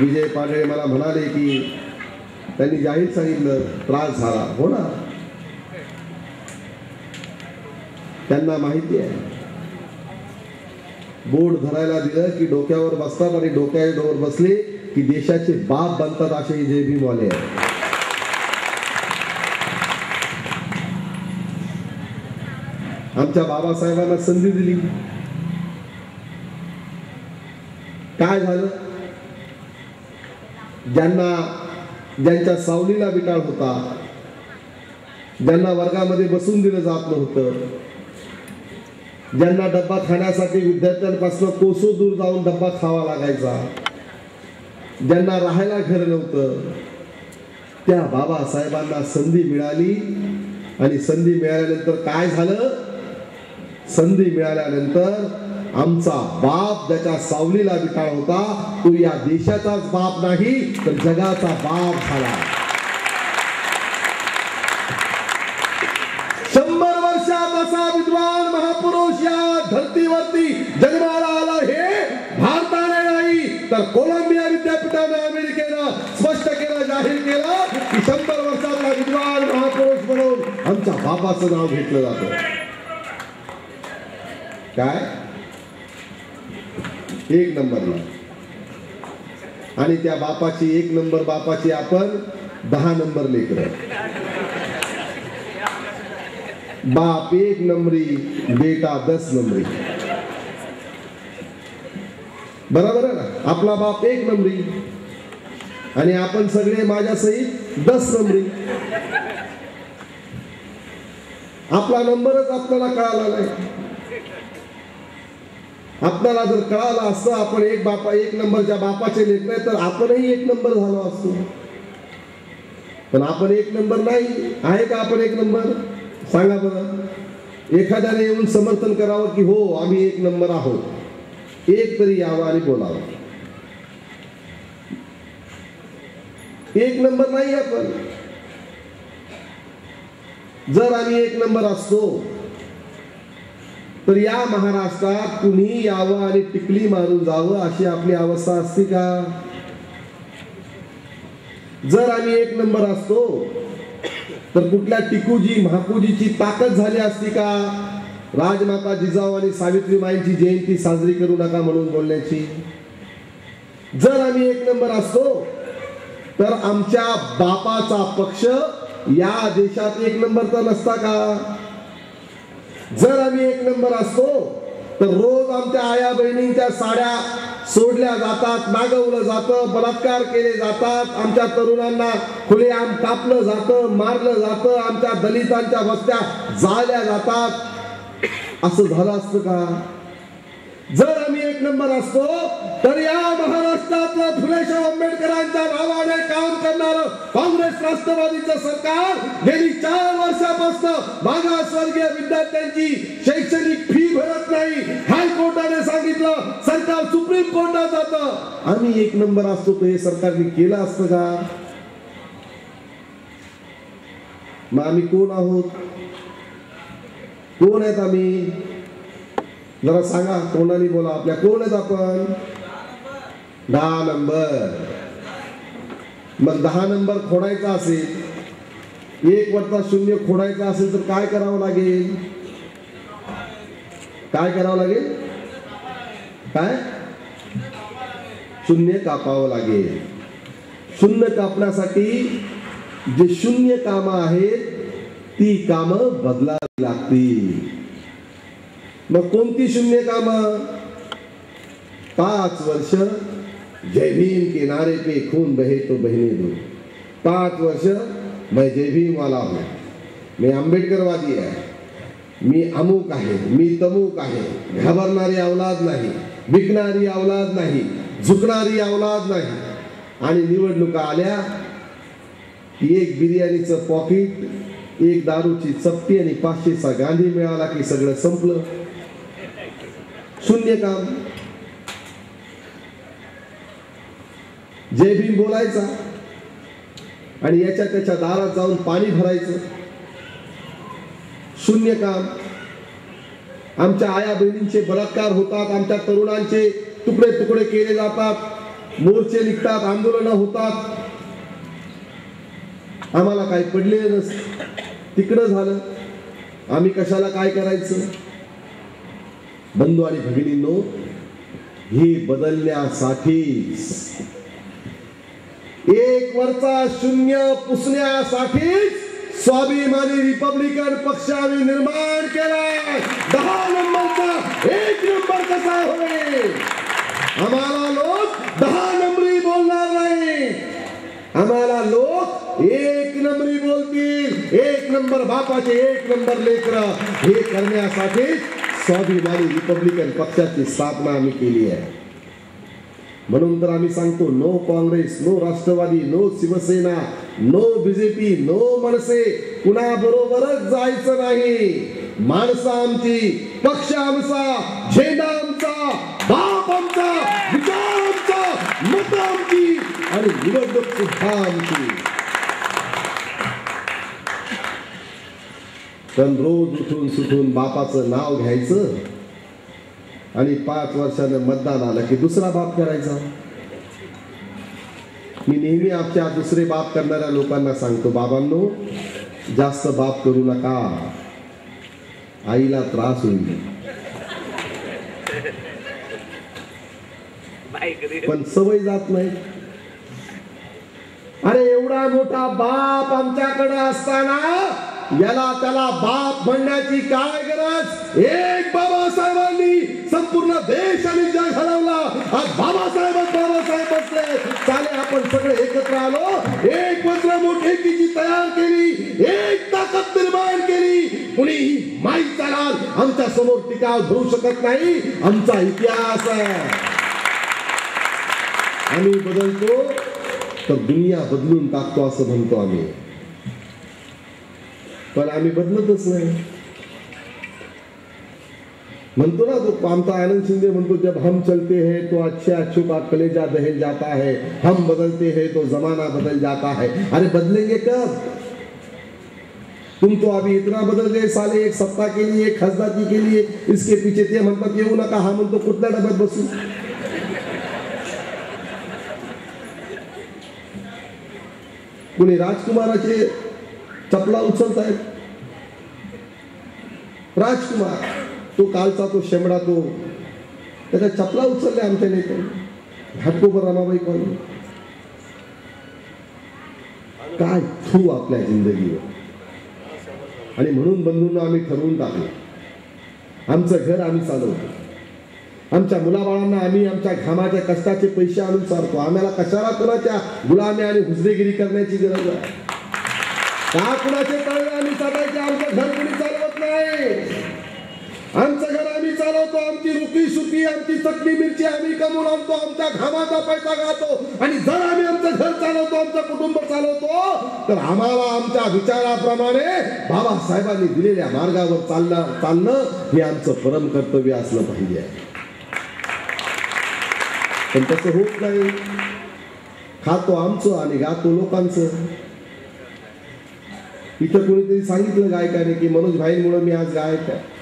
विजय पाडळे मला म्हणाले की त्यांनी जाहीर सांगितलं त्रास झाला. हो ना, त्यांना माहिती आहे. बोर्ड धरायला दिलं की डोक्यावर बसतात आणि डोक्यावर बसले की देशाचे बाप बनतात असे जय भीमवाले आहेत. आमच्या बाबासाहेबांना संधी दिली. काय झालं? ज्यांच्या सावलीला विटाळ होता, ज्यांना वर्गामध्ये बसून दिलं जात नव्हतं, ज्यांना डब्बा खाण्यासाठी विद्यार्थ्यांपासून कोसो दूर जाऊन डब्बा खावा लागायचा, ज्यांना राहायला घर नव्हतं, त्या बाबासाहेबांना संधी मिळाली. आणि संधी मिळाल्यानंतर काय झालं? संधी मिळाल्यानंतर आमचा बाप ज्याच्या सावलीला विटाळ होता तो या देशाचाच बाप नाही तर जगाचा बाप झाला. 100 वर्षात असा विद्वान महापुरुष या धरतीवरती जन्माला आला हे भारताने नाही तर कोलंबिया विद्यापीठाने अमेरिकेनं स्पष्ट केलं, जाहीर केलं की 100 वर्षातला विद्वान महापुरुष म्हणून आमच्या बापाचं नाव घेतलं जातं. काय? 1 नंबरला. आणि त्या बापाची 1 नंबर बापाची आपण 10 नंबर लेकर. बाप 1 नंबरी, बेटा 10 नंबरी. बरोबर आहे ना? आपला बाप 1 नंबरी आणि आपण सगळे माझ्या सहित 10 नंबरी. आपला नंबरच आपल्याला कळाला नाही. आपल्याला जर कळालं असतं आपण 1 नंबरच्या बापाचे लेकर आहे तर आपणही 1 नंबर झालो असतो. पण आपण 1 नंबर नाही. आहे का आपण 1 नंबर? सांगा बरं. एखाद्याने येऊन समर्थन करावं की हो आम्ही 1 नंबर आहोत. एक तरी यावं आणि बोलावं. 1 नंबर नाही आपण. जर आम्ही 1 नंबर असतो तर या महाराष्ट्रात कुणी यावं आणि टिकली मारून जावं अशी आपली अवस्था असती का? जर आम्ही 1 नंबर असतो तर कुठल्या टिकूजी महापूजीची ताकद झाली असती का राजमाता जिजाऊ आणि सावित्रीबाईंची जयंती साजरी करू नका म्हणून बोलण्याची? जर आम्ही 1 नंबर असतो तर आमच्या बापाचा पक्ष या देशात 1 नंबर तर नसता का? जर आम्ही 1 नंबर असतो तर रोज आमच्या आया बहिणींच्या साड्या सोडल्या जातात, नागवलं जातं, बलात्कार केले जातात, आमच्या तरुणांना खुलेआम कापलं जातं, मारलं जातं, आमच्या दलितांच्या वस्त्या जाळल्या जातात. असं झालं असतं का? जर आम्ही 1 नंबर असतो तर या महाराष्ट्रातलं फुलेशाह आंबेडकरांच्या नावाने काम करणारं काँग्रेस राष्ट्रवादीचं सरकार गेली 4 वर्षापासून मागासवर्गीय विद्यार्थ्यांची शैक्षणिक फी भरत नाही. हायकोर्टाने सांगितलं, सरकार सुप्रीम कोर्टात जातं. आम्ही 1 नंबर असतो तर हे सरकारने केलं असतं का? मग आम्ही कोण आहोत? कोण आहेत आम्ही? जरा सांगा, कोणाने बोला. आपल्या कोण आहेत आपण? 10 नंबर. मग 10 नंबर खोडायचा असेल, 1 वरचा 0 खोडायचा असेल तर काय करावं लागेल? काय करावं लागेल? काय? 0 कापावं लागेल. 0 कापण्यासाठी जे 0 कामं आहेत ती कामं बदलावी लागतील. मग कोणती 0 कामं? 5 वर्ष जय भीम के नारे पे खून बहे तो बहने दो. 5 वर्ष मैं जय भीम वाला हूं, मी आंबेडकरवादी आहे, मी अमुक आहे, मी तमुक आहे, घाबरणारी औलाद नाही, विकणारी औलाद नाही, झुकणारी औलाद नाही. आणि निवडणुका आल्या की 1 बिर्याणीचं पॉकेट, 1 दारूची चप्पी आणि 500चा गांधी मिळाला की सगळं संपलं. 0 काम. जय भीम बोलायचा आणि याच्या त्याच्या दारात जाऊन पाणी भरायचं. 0 काम. आमच्या आया बहिणींचे बलात्कार होतात, आमच्या तरुणांचे तुकडे तुकडे केले जातात, मोर्चे निघतात, आंदोलन होतात, आम्हाला काही पडले नस, तिकडं झालं, आम्ही कशाला काय करायचं? बंधू आणि भगिनींनो, हे बदलण्यासाठीच, एक वरचा शून्य पुसण्यासाठीच स्वाभिमानी रिपब्लिकन पक्ष आम्ही निर्माण केला. 10 नंबरचा 1 नंबर कसा होईल? आम्हाला लोक 10 नंबरी बोलणार नाही, आम्हाला लोक 1 नंबरी बोलतील. 1 नंबर बापाचे 1 नंबर लेकर, हे करण्यासाठी स्वाभिमानी रिपब्लिकन पक्षाची स्थापना आम्ही केली आहे. म्हणून तर आम्ही सांगतो, no Congress, no Rashtravadi, no Shiv Sena, no BJP, no Manse, कुणाबरोबरच जायचं नाही. माणसं आमची, पक्ष आमचा, झेंडा आमचा, बाप आमचा, विचार आमचा, मत आमची आणि निवडणूक सुद्धा आमची. पण रोज उठून सुटून बापाचं नाव घ्यायचं आणि 5 वर्षानं मतदान आलं की दुसरा बाप करायचा. मी नेहमी आमच्या दुसरे बाप करणाऱ्या लोकांना सांगतो, बाबांनो, जास्त बाप करू नका, आईला त्रास होईल. पण सवय जात नाही. अरे एवढा मोठा बाप आमच्याकडे असताना याला त्याला बाप म्हणण्याची काय गरज? एक बाबासाहेबांनी संपूर्ण देश आणि जग हलवला. आज बाबासाहेब बसले, चाले आपण सगळे एकत्र आलो, एक वज्रमुठ एकीची तयार केली, एक ताकद निर्माण केली. कुणीही माहीत चालाल आमच्या समोर टिकाव धरू शकत नाही. आमचा इतिहास आहे. आम्ही बदलतो तर दुनिया बदलून टाकतो असं म्हणतो आम्ही, पण आम्ही बदलतच नाही. म्हणतो ना तो आमचा आनंद शिंदे म्हणतो, जब हम चलते हैं तो अच्छे अच्छों का कलेजा दहल जाता है, हम बदलते हैं तो जमाना बदल जाता है. अरे बदलेंगे कब? तुम तो अभी इतना बदल गए साले, एक सत्ता के लिए, एक खासदारकी के लिए, इसके पीछे ते म्हणतात येऊ नका, हा म्हणतो कुठल्या डब्यात बसू. कुणी राजकुमाराचे चपला उचलतायत. राजकुमार तो कालचा, तो शेमडा, तो त्याच्या चपला उचलल्या आमच्या नेत्याने. घाटकोपर रमाबाई कॉलनी. काय थू आपल्या जिंदगीवर. आणि म्हणून बंधूंना आम्ही ठरवून टाकलं, आमचं घर आम्ही चालवतो, आमच्या मुलाबाळांना आम्ही आमच्या घामाच्या कष्टाचे पैसे आणून सारतो. आम्हाला कशाला कुणाच्या गुलामी आणि हुजरेगिरी करण्याची गरज आहे? का कुणाचे तळवे आम्ही चालायचे? आमचं घर कोणी चालवत नाही. आमचं घर आम्ही चालवतो. आमची रुकी सुकी, आमची चटणी मिरची आम्ही कमवून आणतो, आमच्या घामाचा पैसा खातो. आणि जर आम्ही आमचं घर चालवतो, आमचं कुटुंब चालवतो, तर आम्हाला आमच्या विचाराप्रमाणे बाबासाहेबांनी दिलेल्या मार्गावर चालणं हे आमचं परम कर्तव्य असलं पाहिजे. पण तसं होत नाही. खातो आमचं आणि गातो लोकांचं. इथं कोणीतरी सांगितलं गायकाने की मनोज भाईंमुळे मी आज गायक आहे.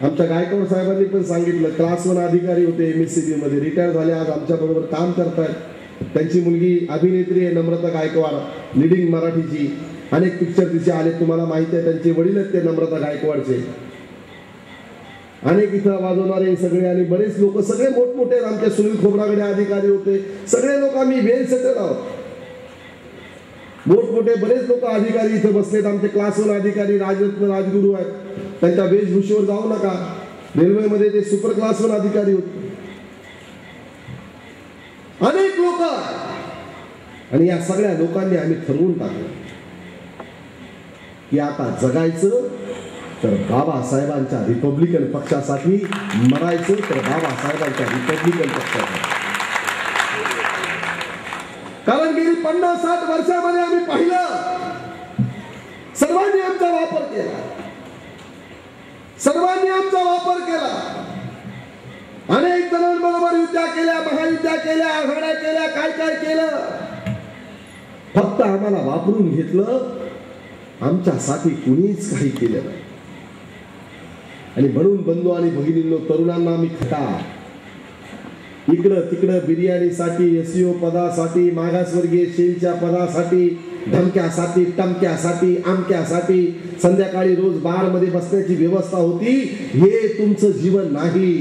आमच्या गायकवाड साहेबांनी पण सांगितलं, क्लास 1 अधिकारी होते MSCB मध्ये, रिटायर झाले, आज आमच्या बरोबर काम करतायत. त्यांची मुलगी अभिनेत्री आहे नम्रता गायकवाड, लिडिंग मराठीची. अनेक पिक्चर तिचे आले, तुम्हाला माहिती आहे. त्यांचे वडील आहेत ते नम्रता गायकवाडचे. अनेक इथं वाजवणारे सगळे आणि बरेच लोक, सगळे मोठमोठे, आमचे सुनील खोबरागडे अधिकारी होते. सगळे लोक आम्ही वेल सेटल आहोत. मोठमोठे बरेच लोक अधिकारी इथं बसलेत. आमचे क्लास 1 अधिकारी राजरत्न राजगुरू आहेत. त्यांच्या वेशभूषेवर जाऊ नका. रेल्वेमध्ये ते सुपर क्लास 1 अधिकारी होते. अनेक लोक. आणि या सगळ्या लोकांनी आम्ही ठरवून टाकलं की आता जगायचं तर बाबासाहेबांच्या रिपब्लिकन पक्षासाठी, मरायचं तर बाबासाहेबांच्या रिपब्लिकन पक्षासाठी. कारण गेली 50-60 वर्षामध्ये आम्ही पाहिलं, सर्वांनी आमचा वापर केला. सर्वांनी आमचा वापर केला. अनेक जणांबरोबर युद्धा केल्या, महायुद्धा केल्या, आघाड्या केल्या, काय काय केलं. फक्त आम्हाला वापरून घेतलं. आमच्यासाठी कुणीच काही केलं नाही. आणि म्हणून बंधू आणि भगिनींनो, तरुणांना आम्ही खटा, इकडं तिकडं बिर्याणीसाठी, एसईओ पदासाठी, मागासवर्गीय शेलच्या पदासाठी, धमक्यासाठी, टमक्यासाठी, आमक्यासाठी संध्याकाळी रोज बारमध्ये बसण्याची व्यवस्था होती. हे तुमचं जीवन नाही.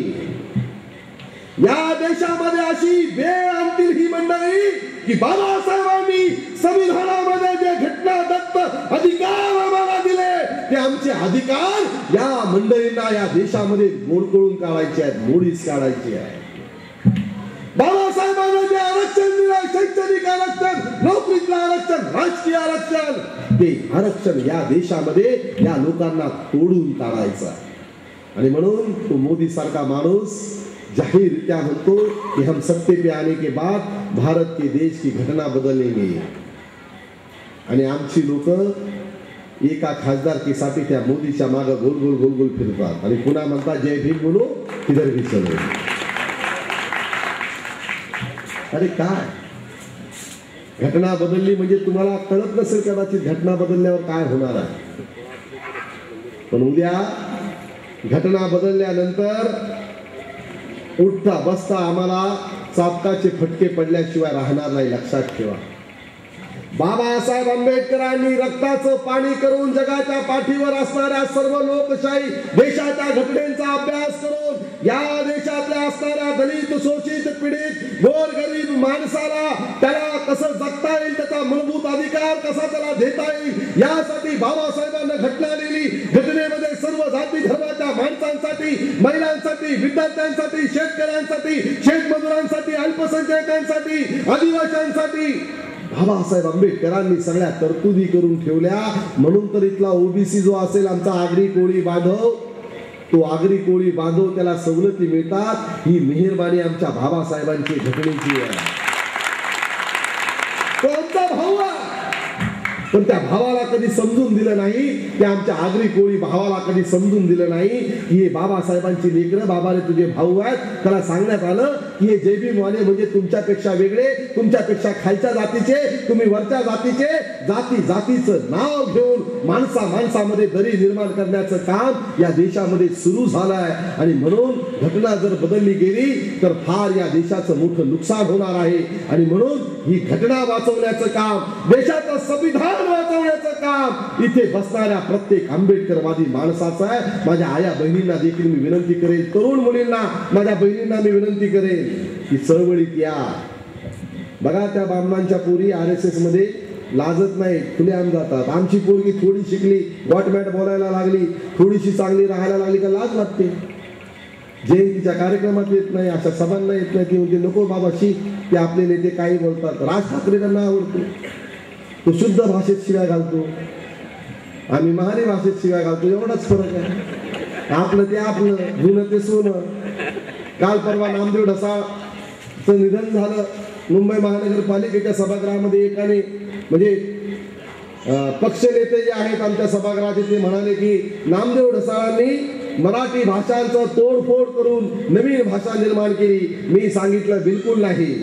या देशामध्ये अशी वेळ आणतील ही मंडळी की बाबासाहेबांनी संविधानामध्ये जे घटनादत्त अधिकार आम्हाला दिले ते आमचे अधिकार या मंडळींना या देशामध्ये मोडकळून काढायचे आहेत, मोडीस काढायची आहे. बाबासाहेबांना जे आरक्षण दिलं, शैक्षणिक आरक्षण, नोकरीतलं आरक्षण, राजकीय आरक्षण, ते आरक्षण या देशामध्ये या लोकांना तोडून काढायचं. आणि म्हणून तो मोदी सारखा माणूस जाहीररित्या म्हणतो कि हम सत्ते पे आने के बाद भारत के देश की घटना बदलेंगे. आणि आमची लोक एका खासदारकीसाठी त्या मोदीच्या मागे गोल गोल गोल गोल फिरतात आणि पुन्हा म्हणतात जय भीम बोलो किधर भी चलो. अरे काय घटना बदलली म्हणजे तुम्हाला कळत नसेल कदाचित घटना बदलल्यावर काय होणार आहे. पण उद्या घटना बदलल्यानंतर उठता बसता आम्हाला चापकाचे फटके पडल्याशिवाय राहणार नाही. लक्षात ठेवा. बाबासाहेब आंबेडकरांनी रक्ताचं पाणी करून जगाच्या पाठीवर असणाऱ्या सर्व लोकशाही देशाच्या घटनेचा अभ्यास करून या देशातल्या असणाऱ्या दलित, शोषित, पीडित, गोरगरीब माणसाला त्याला कसं जगता येईल, त्याचा मूलभूत अधिकार कसा त्याला देता येईल यासाठी बाबासाहेबांना घटना लिहिली. घटनेमध्ये सर्व जाती धर्माच्या माणसांसाठी, महिलांसाठी, विद्यार्थ्यांसाठी, शेतकऱ्यांसाठी, शेतमजुरांसाठी, अल्पसंख्याकांसाठी, आदिवासींसाठी बाबासाहेब आंबेडकरांनी सगळ्या तरतुदी करून ठेवल्या. म्हणून तर इथला ओबीसी जो असेल आमचा आगरी कोळी बांधव, तो आगरी कोळी बांधव त्याला सवलती मिळतात. ही मेहरबानी आमच्या बाबासाहेबांची घटनेची आहे. तो आमचा भाऊ आहे. पण त्या भावाला कधी समजून दिलं नाही, त्या आमच्या आगरी कोळी भावाला कधी समजून दिलं नाही की हे बाबासाहेबांची लेकरं, बाबाने तुझे भाऊ आहेत. त्याला सांगण्यात आलं की हे जयभीमवाले म्हणजे तुमच्यापेक्षा वेगळे, तुमच्यापेक्षा खालच्या जातीचे, तुम्ही वरच्या जातीचे. जातीचं नाव घेऊन माणसामध्ये दरी निर्माण करण्याचं काम या देशामध्ये सुरू झालं आहे. आणि म्हणून घटना जर बदलली गेली तर फार या देशाचं मोठं नुकसान होणार आहे. आणि म्हणून ही घटना वाचवण्याचं काम, देशाचं संविधान वाचवण्याचं काम इथे बसणाऱ्या प्रत्येक आंबेडकरवादी माणसाचं आहे. माझ्या आया बहिणींना देखील मी विनंती करेन, तरुण मुलींना, माझ्या बहिणींना मी विनंती करेन की चळवळीत या. बघा त्या बामणांच्या पोरी RSS मध्ये लाजत नाही, खुलेआम जातात. आमची पोरगी थोडी शिकली, गॉटमॅट बोलायला लागली, थोडीशी चांगली राहायला लागली का लाज वाटते. जयंतीच्या कार्यक्रमात येत नाही, अशा सभांना येत नाही. ती म्हणजे नको बाबाशी, ते आपले नेते काही बोलतात. राज ठाकरे त्यांना आवडतो, तो शुद्ध भाषेत शिव्या घालतो, आम्ही महारी भाषेत शिव्या घालतो. एवढाच फरक आहे. आपलं ते आपलं, जुनं ते सोनं. काल परवा नामदेव ढसाळचं निधन झालं. मुंबई महानगरपालिकेच्या सभागृहामध्ये एकाने म्हणजे पक्ष नेते जे आहेत आमच्या सभागृहाचे ते म्हणाले की नामदेव ढसाळांनी मराठी भाषांचं तोडफोड करून नवीन भाषा निर्माण केली. मी सांगितलं बिलकुल नाही.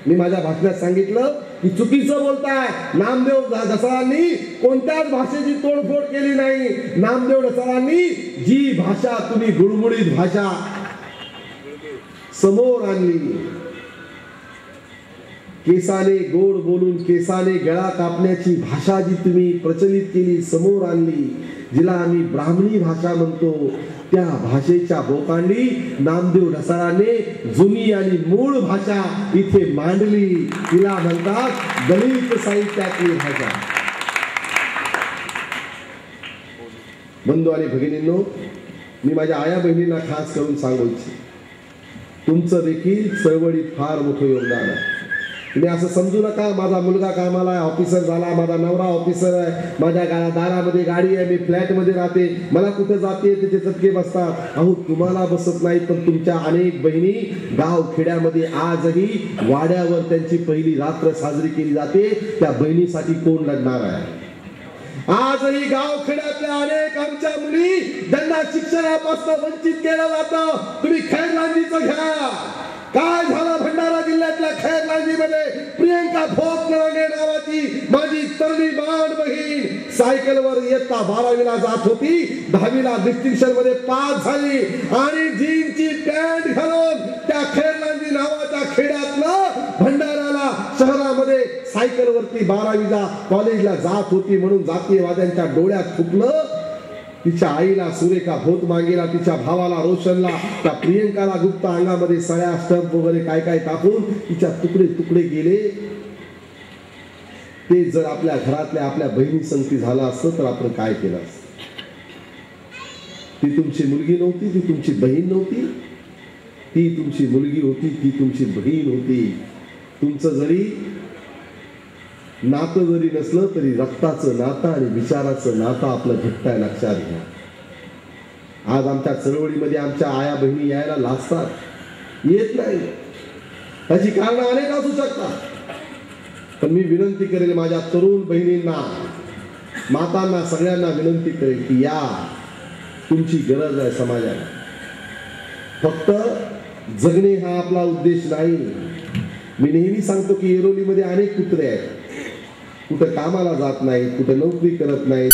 मी माझ्या भाषणात सांगितलं की चुकीचं बोलताय. नामदेव ढसाळांनी कोणत्याच भाषेची तोडफोड केली नाही. नामदेव ढसाळांनी जी भाषा तुम्ही गुळमुळीत भाषा समोर आणली, केसाने गोड बोलून केसाने गळा कापण्याची भाषा जी तुम्ही प्रचलित केली, समोर आणली, जिला आम्ही ब्राह्मणी भाषा म्हणतो, त्या भाषेच्या बोकांडी नामदेव ढसाळांनी जुनी आणि मूळ भाषा इथे मांडली. तिला म्हणतात दलित साहित्यातली भाषा. बंधू आणि भगिनींनो, मी माझ्या आया बहिणींना खास करून सांगू इच्छितो, तुमचं देखील चळवळीत फार मोठं योगदान आहे. तुम्ही असं समजू नका माझा मुलगा कामाला आहे, ऑफिसर झाला, माझा नवरा ऑफिसर आहे, माझ्या दारामध्ये गाडी आहे, मी फ्लॅटमध्ये राहते, मला कुठे जाते तिथे चटके बसतात. अहो तुम्हाला बसत नाही, पण तुमच्या अनेक बहिणी गाव खेड्यामध्ये आजही वाड्यावर त्यांची पहिली रात्र साजरी केली जाते. त्या बहिणीसाठी कोण लढणार आहे? आजही गाव खेड्यातल्या अनेक आमच्या मुली ज्यांना शिक्षणापासून वंचित केलं जातं. तुम्ही खैरलांजीचं घ्या, काय झालं भंडारा जिल्ह्यातल्या खैरलांजीमध्ये प्रियंका भोसले नावाची माझी तरुणी बाण बहीण सायकलवर इयत्ता 12वीला जात होती, 10वीला डिस्टिंक्शन मध्ये पास झाली आणि जीन्सची पॅन्ट घालून त्या खैरलांजी नावाच्या ती 12वीला कॉलेजला जात होती म्हणून जातीयवाद्यांच्या डोळ्यात फुटलं. तिच्या आईला सुरेखा भोत मागेला, तिच्या भावाला रोशनला, त्या प्रियंकाला गुप्ता अंगामध्ये सळ्या स्टंप वगैरे काय काय टाकून तिच्या तुकडे तुकडे गेले. ते जर आपल्या घरातल्या आपल्या बहिणी संगती झालं असतं तर आपण काय केलं असतं? ती तुमची मुलगी नव्हती, ती तुमची बहीण नव्हती, ती तुमची मुलगी होती, ती तुमची बहीण होती. तुमचं जरी नातं जरी नसलं तरी रक्ताचं नातं आणि विचाराचं नातं आपलं घट्ट आहे, लक्षात घ्या. आज आमच्या चळवळीमध्ये आमच्या आया बहिणी यायला लाजतात, येत नाही. त्याची कारणं अनेक असू शकतात, पण मी विनंती करेल माझ्या तरुण बहिणींना, मातांना, सगळ्यांना विनंती करेल की या, तुमची गरज आहे समाजाला. फक्त जगणे हा आपला उद्देश नाही. मी नेहमी सांगतो की येरोलीमध्ये अनेक कुत्रे आहेत, कुठं कामाला जात नाहीत, कुठं नोकरी करत नाहीत.